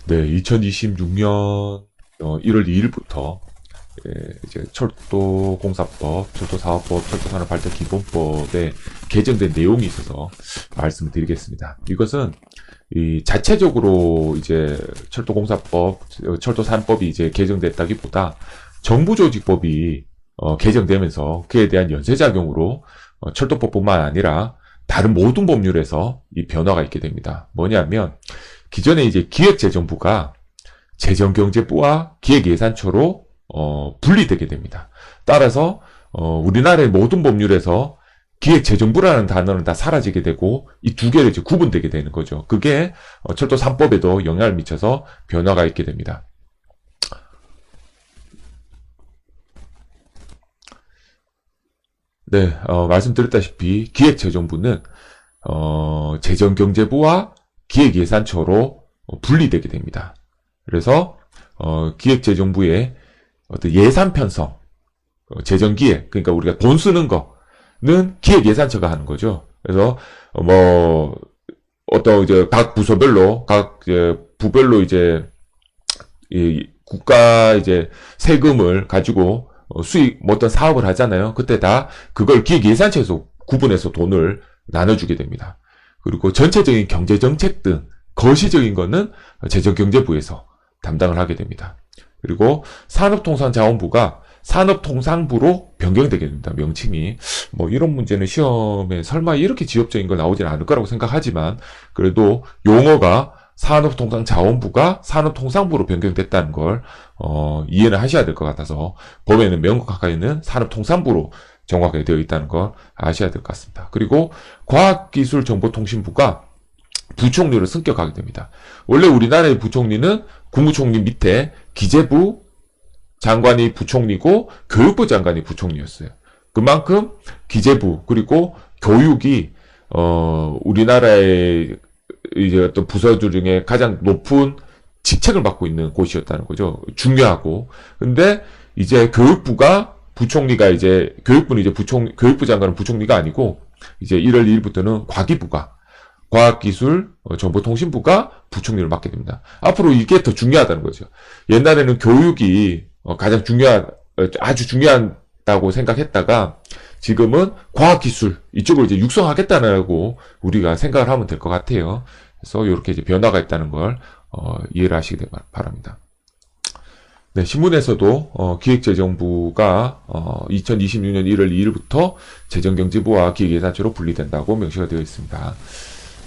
네, 2026년 1월 2일부터 이제 철도공사법, 철도사업법, 철도산업발전기본법에 개정된 내용이 있어서 말씀을 드리겠습니다. 이것은 이 자체적으로 이제 철도공사법, 철도산법이 이제 개정됐다기보다 정부조직법이 개정되면서 그에 대한 연쇄작용으로 철도법뿐만 아니라 다른 모든 법률에서 이 변화가 있게 됩니다. 뭐냐면 기존에 이제 기획재정부가 재정경제부와 기획예산처로 분리되게 됩니다. 따라서 우리나라의 모든 법률에서 기획재정부라는 단어는 다 사라지게 되고 이 두 개를 이제 구분되게 되는 거죠. 그게 철도 3법에도 영향을 미쳐서 변화가 있게 됩니다. 네, 말씀드렸다시피 기획재정부는 재정경제부와 기획예산처로 분리되게 됩니다. 그래서 기획재정부의 어떤 예산 편성, 재정기획, 그러니까 우리가 돈 쓰는 거는 기획예산처가 하는 거죠. 그래서 뭐 어떤 이제 각 부서별로 각 이제 부별로 이제 이 국가 이제 세금을 가지고 수익 뭐 어떤 사업을 하잖아요. 그때 다 그걸 기획예산처에서 구분해서 돈을 나눠주게 됩니다. 그리고 전체적인 경제정책 등 거시적인 거는 재정경제부에서 담당을 하게 됩니다. 그리고 산업통상자원부가 산업통상부로 변경되게 됩니다. 명칭이. 뭐 이런 문제는 시험에 설마 이렇게 지엽적인 거 나오지는 않을 거라고 생각하지만 그래도 용어가 산업통상자원부가 산업통상부로 변경됐다는 걸 이해는 하셔야 될 것 같아서 법에는 명확하게는 산업통상부로 정확하게 되어 있다는 걸 아셔야 될 것 같습니다. 그리고 과학기술정보통신부가 부총리로 승격하게 됩니다. 원래 우리나라의 부총리는 국무총리 밑에 기재부 장관이 부총리고 교육부 장관이 부총리였어요. 그만큼 기재부 그리고 교육이 우리나라의 이제 어떤 부서들 중에 가장 높은 직책을 맡고 있는 곳이었다는 거죠. 중요하고. 근데 이제 교육부가 부총리가 이제 교육부는 이제 교육부 장관은 부총리가 아니고 이제 1월 2일부터는 과기부가 과학기술 정보통신부가 부총리를 맡게 됩니다. 앞으로 이게 더 중요하다는 거죠. 옛날에는 교육이 가장 아주 중요하다고 생각했다가 지금은 과학기술 이쪽으로 이제 육성하겠다고 우리가 생각을 하면 될 것 같아요. 그래서 이렇게 이제 변화가 있다는 걸 이해를 하시기 바랍니다. 네, 신문에서도 기획재정부가 2026년 1월 2일부터 재정경제부와 기획예산처로 분리된다고 명시가 되어 있습니다.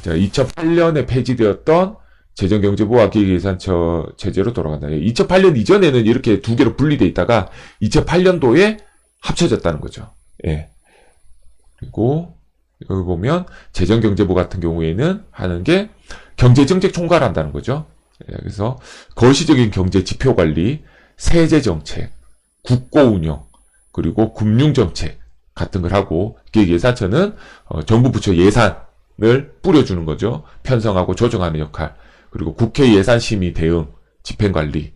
자, 2008년에 폐지되었던 재정경제부와 기획예산처 체제로 돌아간다. 2008년 이전에는 이렇게 두 개로 분리되어 있다가 2008년도에 합쳐졌다는 거죠. 예. 그리고 여기 보면 재정경제부 같은 경우에는 하는 게 경제정책 총괄한다는 거죠. 예, 그래서 거시적인 경제 지표 관리, 세제 정책, 국고 운영, 그리고 금융 정책 같은 걸 하고 기획예산처는 정부 부처 예산을 뿌려주는 거죠. 편성하고 조정하는 역할. 그리고 국회 예산심의 대응, 집행관리,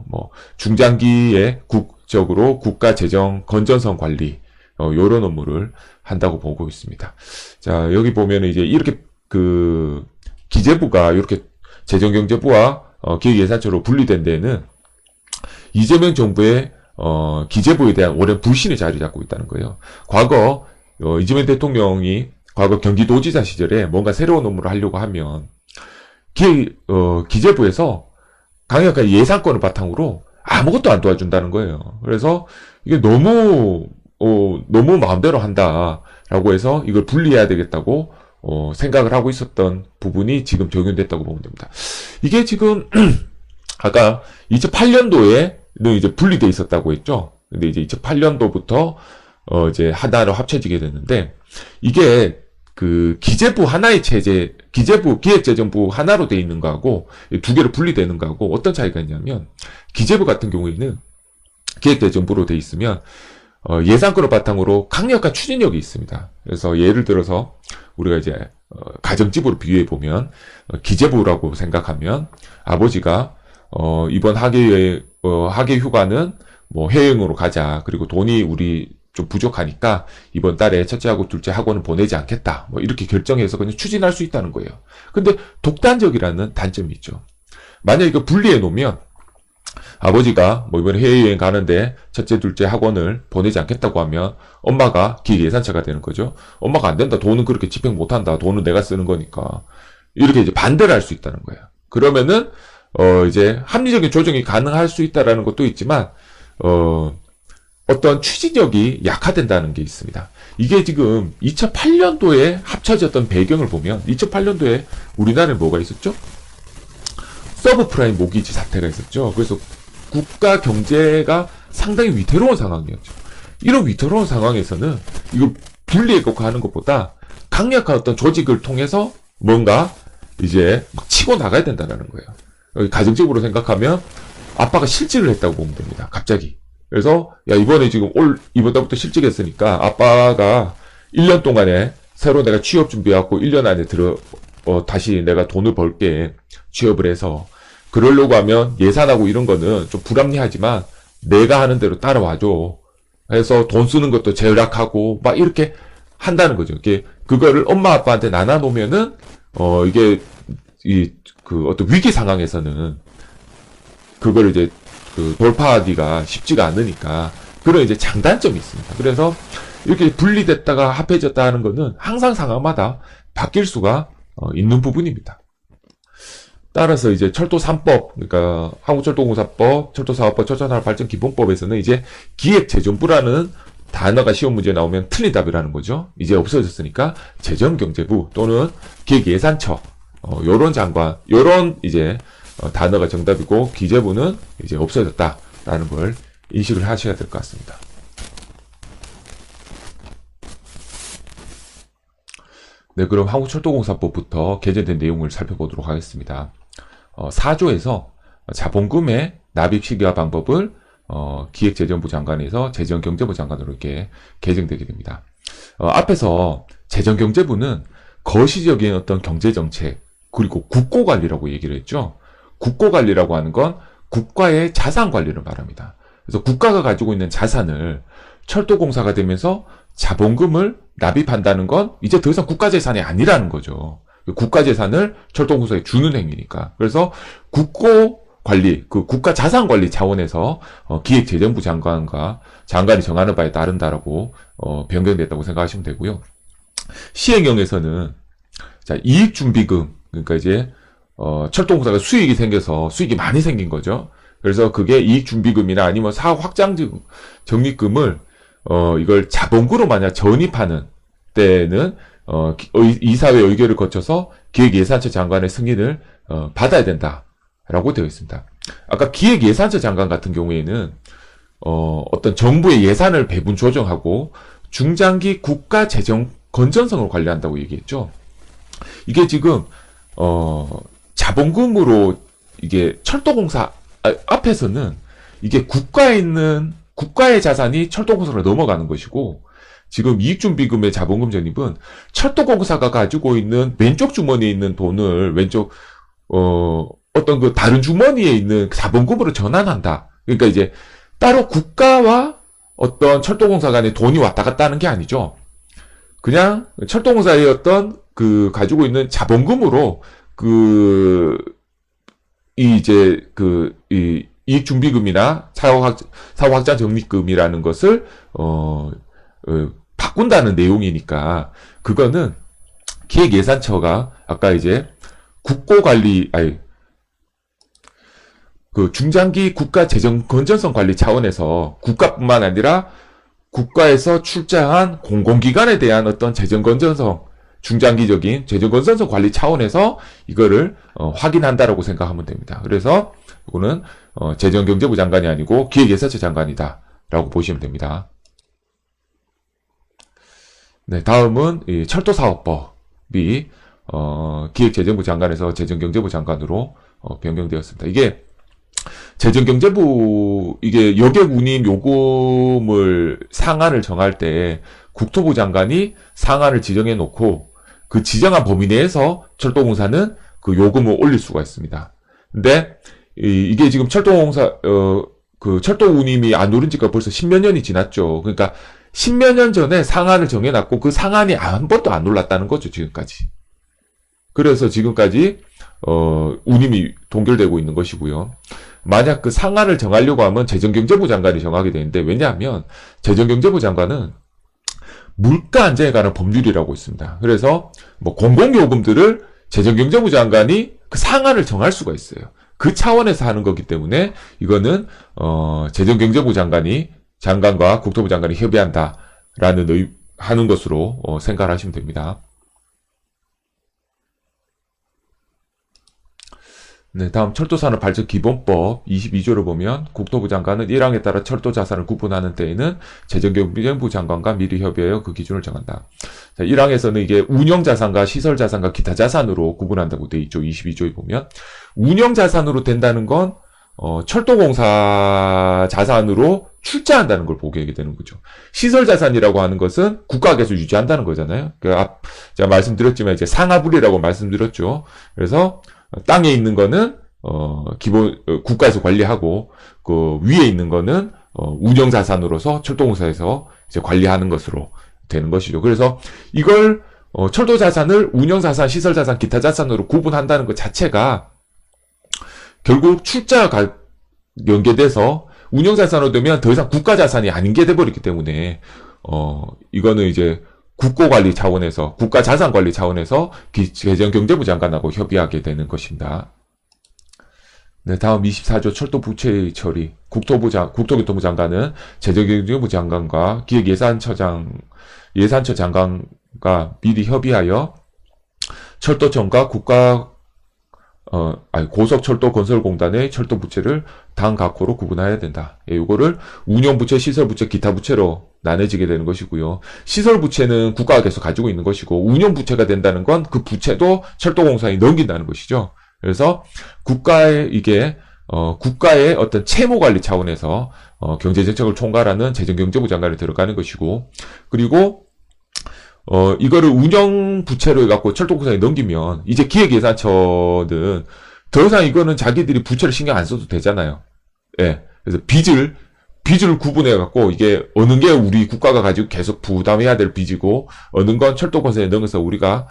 뭐 중장기에 국적으로 국가 재정 건전성 관리, 요런 업무를 한다고 보고 있습니다. 자, 여기 보면 이제 이렇게 기재부가 이렇게 재정경제부와 기획예산처로 분리된 데는 이재명 정부의 기재부에 대한 오랜 불신이 자리 잡고 있다는 거예요. 과거 이재명 대통령이 과거 경기도지사 시절에 뭔가 새로운 업무를 하려고 하면 기재부에서 강력한 예산권을 바탕으로 아무것도 안 도와준다는 거예요. 그래서 이게 너무 마음대로 한다라고 해서 이걸 분리해야 되겠다고 생각을 하고 있었던 부분이 지금 적용됐다고 보면 됩니다. 이게 지금 아까 2008년도에는 이제 분리돼 있었다고 했죠. 근데 이제 2008년도부터 이제 하나로 합쳐지게 됐는데 이게 기재부 하나의 체제, 기재부 기획재정부 하나로 돼 있는 거하고 두 개로 분리되는 거하고 어떤 차이가 있냐면 기재부 같은 경우에는 기획재정부로 돼 있으면 예산권을 바탕으로 강력한 추진력이 있습니다. 그래서 예를 들어서 우리가 이제 가정집으로 비유해 보면 기재부라고 생각하면 아버지가 이번 학예 휴가는 뭐 해외여행으로 가자. 그리고 돈이 우리 좀 부족하니까 이번 달에 첫째하고 둘째 학원은 보내지 않겠다. 뭐 이렇게 결정해서 그냥 추진할 수 있다는 거예요. 근데 독단적이라는 단점이 있죠. 만약에 이거 분리해 놓으면 아버지가 뭐 이번에 해외여행 가는데 첫째, 둘째 학원을 보내지 않겠다고 하면 엄마가 기획예산처가 되는 거죠. 엄마가 안 된다. 돈은 그렇게 집행 못 한다. 돈은 내가 쓰는 거니까. 이렇게 이제 반대를 할 수 있다는 거예요. 그러면은, 이제 합리적인 조정이 가능할 수 있다라는 것도 있지만, 어떤 추진력이 약화된다는 게 있습니다. 이게 지금 2008년도에 합쳐졌던 배경을 보면 2008년도에 우리나라에 뭐가 있었죠? 서브프라임 모기지 사태가 있었죠. 그래서 국가 경제가 상당히 위태로운 상황이었죠. 이런 위태로운 상황에서는 이거 분리해갖고 하는 것보다 강력한 어떤 조직을 통해서 뭔가 이제 막 치고 나가야 된다는 거예요. 가정적으로 생각하면 아빠가 실직을 했다고 보면 됩니다. 갑자기. 그래서 야 이번에 지금 이번 달부터 실직했으니까 아빠가 1년 동안에 새로 내가 취업 준비해갖고 1년 안에 다시 내가 돈을 벌게 취업을 해서 그러려고 하면 예산하고 이런 거는 좀 불합리하지만 내가 하는 대로 따라와줘. 해서 돈 쓰는 것도 절약하고 막 이렇게 한다는 거죠. 그거를 엄마 아빠한테 나눠놓으면은 이게 어떤 위기 상황에서는 그걸 이제 돌파하기가 쉽지가 않으니까 그런 이제 장단점이 있습니다. 그래서 이렇게 분리됐다가 합해졌다 하는 거는 항상 상황마다 바뀔 수가 있는 부분입니다. 따라서 이제 철도 3법, 그러니까 한국철도공사법, 철도사업법, 철도산업발전기본법에서는 이제 기획재정부라는 단어가 시험 문제에 나오면 틀린 답이라는 거죠. 이제 없어졌으니까 재정경제부 또는 기획예산처, 요런 장관, 요런 이제 단어가 정답이고 기재부는 이제 없어졌다라는 걸 인식을 하셔야 될 것 같습니다. 네, 그럼 한국철도공사법부터 개정된 내용을 살펴보도록 하겠습니다. 4조에서 자본금의 납입 시기와 방법을 기획재정부 장관에서 재정경제부 장관으로 이렇게 개정되게 됩니다. 앞에서 재정경제부는 거시적인 어떤 경제정책 그리고 국고관리라고 얘기를 했죠. 국고관리라고 하는 건 국가의 자산관리를 말합니다. 그래서 국가가 가지고 있는 자산을 철도공사가 되면서 자본금을 납입한다는 건 이제 더 이상 국가재산이 아니라는 거죠. 국가재산을 철도공사에 주는 행위니까. 그래서 국고관리, 국가자산관리 차원에서 기획재정부 장관이 정하는 바에 따른다라고 변경됐다고 생각하시면 되고요. 시행령에서는 이익준비금, 그러니까 이제 철도공사가 수익이 생겨서 수익이 많이 생긴 거죠. 그래서 그게 이익준비금이나 아니면 사업 확장 적립금을 이걸 자본구로 만약 전입하는 때는 이사회 의결을 거쳐서 기획예산처 장관의 승인을 받아야 된다라고 되어 있습니다. 아까 기획예산처 장관 같은 경우에는 어떤 정부의 예산을 배분 조정하고 중장기 국가 재정 건전성을 관리한다고 얘기했죠. 이게 지금 자본금으로 이게 철도공사 앞에서는 이게 국가에 있는 국가의 자산이 철도공사로 넘어가는 것이고 지금 이익준비금의 자본금 전입은 철도공사가 가지고 있는 왼쪽 주머니에 있는 돈을 왼쪽 어떤 그 다른 주머니에 있는 자본금으로 전환한다. 그러니까 이제 따로 국가와 어떤 철도공사 간에 돈이 왔다 갔다 하는 게 아니죠. 그냥 철도공사의 어떤 그 가지고 있는 자본금으로 이 이익준비금이나 사업확장 적립금이라는 것을 바꾼다는 내용이니까 그거는 기획예산처가 아까 이제 국고관리 중장기 국가 재정 건전성 관리 차원에서 국가뿐만 아니라 국가에서 출자한 공공기관에 대한 어떤 재정 건전성 중장기적인 재정 건전성 관리 차원에서 이거를 확인한다라고 생각하면 됩니다. 그래서 이거는 재정경제부 장관이 아니고 기획예산처 장관이다라고 보시면 됩니다. 네, 다음은 이 철도사업법이 기획재정부 장관에서 재정경제부 장관으로 변경되었습니다. 이게 재정경제부 이게 여객 운임 요금을 상한을 정할 때 국토부 장관이 상한을 지정해 놓고 그 지정한 범위 내에서 철도공사는 그 요금을 올릴 수가 있습니다. 근데 이게 지금 철도공사 그 철도 운임이 안 오른 지가 벌써 10몇 년이 지났죠. 그러니까 10몇 년 전에 상한을 정해놨고 그 상한이 한 번도 안 올랐다는 거죠, 지금까지. 그래서 지금까지 운임이 동결되고 있는 것이고요. 만약 그 상한을 정하려고 하면 재정경제부 장관이 정하게 되는데, 왜냐하면 재정경제부 장관은 물가 안정에 관한 법률이라고 있습니다. 그래서 뭐 공공요금들을 재정경제부 장관이 그 상한을 정할 수가 있어요. 그 차원에서 하는 거기 때문에 이거는 재정경제부 장관과 국토부 장관이 협의한다라는 하는 것으로 생각을 하시면 됩니다. 네, 다음 철도산업발전기본법 22조를 보면 국토부 장관은 1항에 따라 철도 자산을 구분하는 때에는 재정경제부 장관과 미리 협의하여 그 기준을 정한다. 자, 1항에서는 이게 운영자산과 시설자산과 기타 자산으로 구분한다고 되어 있죠. 22조에 보면 운영자산으로 된다는 건 철도공사 자산으로 출자한다는 걸 보게 되는 거죠. 시설자산이라고 하는 것은 국가에서 유지한다는 거잖아요. 제가 말씀드렸지만 이제 상하불이라고 말씀드렸죠. 그래서 땅에 있는 거는 국가에서 관리하고 그 위에 있는 거는 운영자산으로서 철도공사에서 이제 관리하는 것으로 되는 것이죠. 그래서 이걸 철도자산을 운영자산, 시설자산, 기타 자산으로 구분한다는 것 자체가 결국 출자가 연계돼서 운영자산으로 되면 더 이상 국가자산이 아닌 게 돼버리기 때문에 이거는 이제 국고관리 차원에서, 국가자산관리 차원에서 재정경제부 장관하고 협의하게 되는 것입니다. 네, 다음 24조 철도 부채 처리. 국토교통부 장관은 재정경제부 장관과 기획예산처 장관과 미리 협의하여 철도청과 고속철도건설공단의 철도 부채를 당 각호로 구분해야 된다. 이거를 운영부채, 시설부채, 기타 부채로 나눠지게 되는 것이고요. 시설부채는 국가가 계속 가지고 있는 것이고, 운영부채가 된다는 건 그 부채도 철도공사에 넘긴다는 것이죠. 그래서 국가의 어떤 채무관리 차원에서 경제정책을 총괄하는 재정경제부 장관이 들어가는 것이고, 그리고 이거를 운영부채로 해갖고 철도공사에 넘기면, 이제 기획예산처는 더 이상 이거는 자기들이 부채를 신경 안 써도 되잖아요. 예. 그래서 빚을 구분해갖고, 이게 어느 게 우리 국가가 가지고 계속 부담해야 될 빚이고, 어느 건 철도공사에 넣어서 우리가,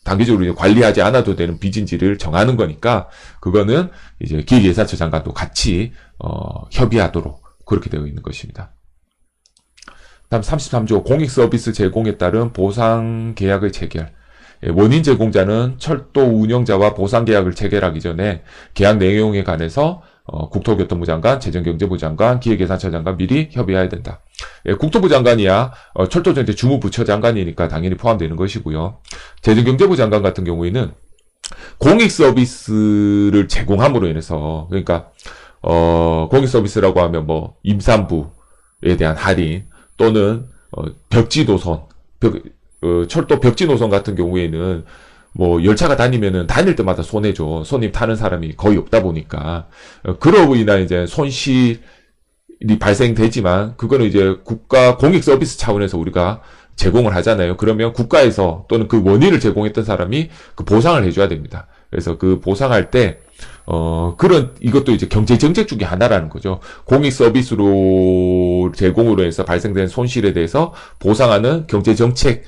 단기적으로 관리하지 않아도 되는 빚인지를 정하는 거니까, 그거는 이제 기획예산처 장관도 같이, 협의하도록 그렇게 되어 있는 것입니다. 다음 33조 공익서비스 제공에 따른 보상계약의 체결. 원인 제공자는 철도 운영자와 보상계약을 체결하기 전에 계약 내용에 관해서 국토교통부 장관, 재정경제부 장관, 기획예산처 장관 미리 협의해야 된다. 국토부 장관이야 철도정책 주무부처 장관이니까 당연히 포함되는 것이고요. 재정경제부 장관 같은 경우에는 공익서비스를 제공함으로 인해서, 그러니까 공익서비스라고 하면 뭐 임산부에 대한 할인, 또는 벽지 노선, 철도 벽지 노선 같은 경우에는 뭐 열차가 다니면은 다닐 때마다 손해죠. 손님 타는 사람이 거의 없다 보니까 그로 인한 이제 손실이 발생되지만, 그거는 이제 국가 공익 서비스 차원에서 우리가 제공을 하잖아요. 그러면 국가에서 또는 그 원인을 제공했던 사람이 그 보상을 해줘야 됩니다. 그래서 그 보상할 때 이것도 이제 경제정책 중에 하나라는 거죠. 공익서비스로 제공으로 해서 발생된 손실에 대해서 보상하는 경제정책에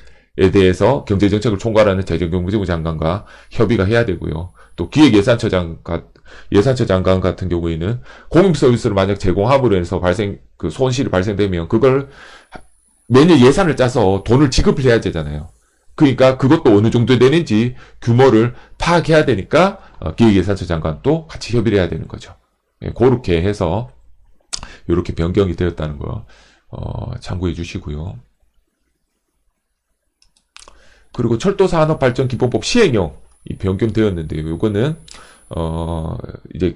대해서 경제정책을 총괄하는 재정경제부 장관과 협의가 해야 되고요. 또 기획예산처 장관 같은 경우에는 공익서비스를 만약 제공함으로 해서 그 손실이 발생되면 그걸 매년 예산을 짜서 돈을 지급을 해야 되잖아요. 그러니까 그것도 어느 정도 되는지 규모를 파악해야 되니까 기획예산처 장관도 같이 협의를 해야 되는 거죠. 그렇게 해서 이렇게 변경이 되었다는 거 참고해 주시고요. 그리고 철도산업발전기본법 시행령 변경되었는데요. 이거는 이제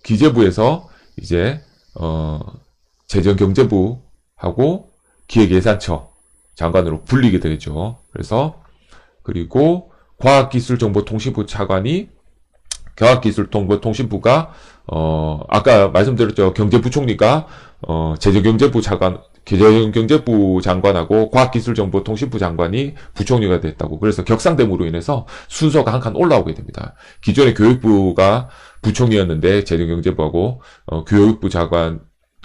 기재부에서 이제 재정경제부하고 기획예산처 장관으로 불리게 되죠. 그래서 그리고 과학기술정보통신부 차관이 과학기술정보통신부가 아까 말씀드렸죠. 경제부총리가 재정경제부 장관하고 과학기술정보통신부 장관이 부총리가 됐다고. 그래서 격상됨으로 인해서 순서가 한 칸 올라오게 됩니다. 기존의 교육부가 부총리였는데 재정경제부하고 교육부 장관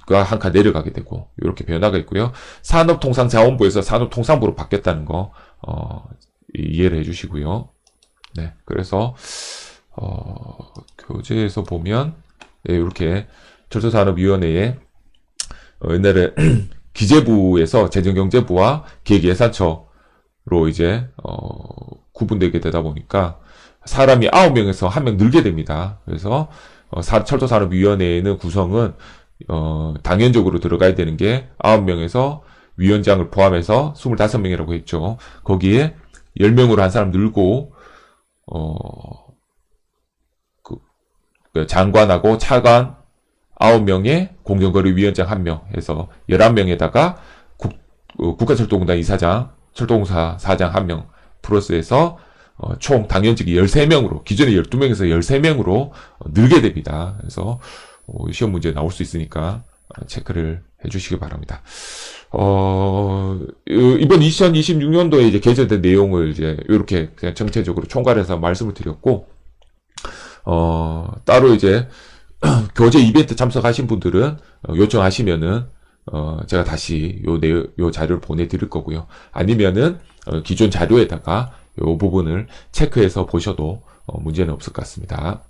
한 칸 내려가게 되고, 이렇게 변화가 있고요. 산업통상자원부에서 산업통상부로 바뀌었다는 거 이해를 해주시고요. 네, 그래서 교재에서 보면 예, 이렇게 철도산업위원회에 옛날에 기재부에서 재정경제부와 기획예산처로 이제 구분되게 되다 보니까 사람이 9명에서 1명 늘게 됩니다. 그래서 철도산업위원회에는 구성은 당연적으로 들어가야 되는 게 9명에서 위원장을 포함해서 25명이라고 했죠. 거기에 10명으로 한 사람 늘고 그 장관하고 차관 9명에 공정거래위원장 1명 해서 11명에다가 국가철도공단 이사장, 철도공사 사장 1명 플러스해서 총 당연직이 13명으로, 기존에 12명에서 13명으로 늘게 됩니다. 그래서 시험 문제 나올 수 있으니까 체크를 해주시기 바랍니다. 이번 2026년도에 이제 개정된 내용을 이제 이렇게 그냥 전체적으로 총괄해서 말씀을 드렸고, 따로 이제 교재 이벤트 참석하신 분들은 요청하시면은 제가 다시 요 자료를 보내드릴 거고요. 아니면은 기존 자료에다가 요 부분을 체크해서 보셔도 문제는 없을 것 같습니다.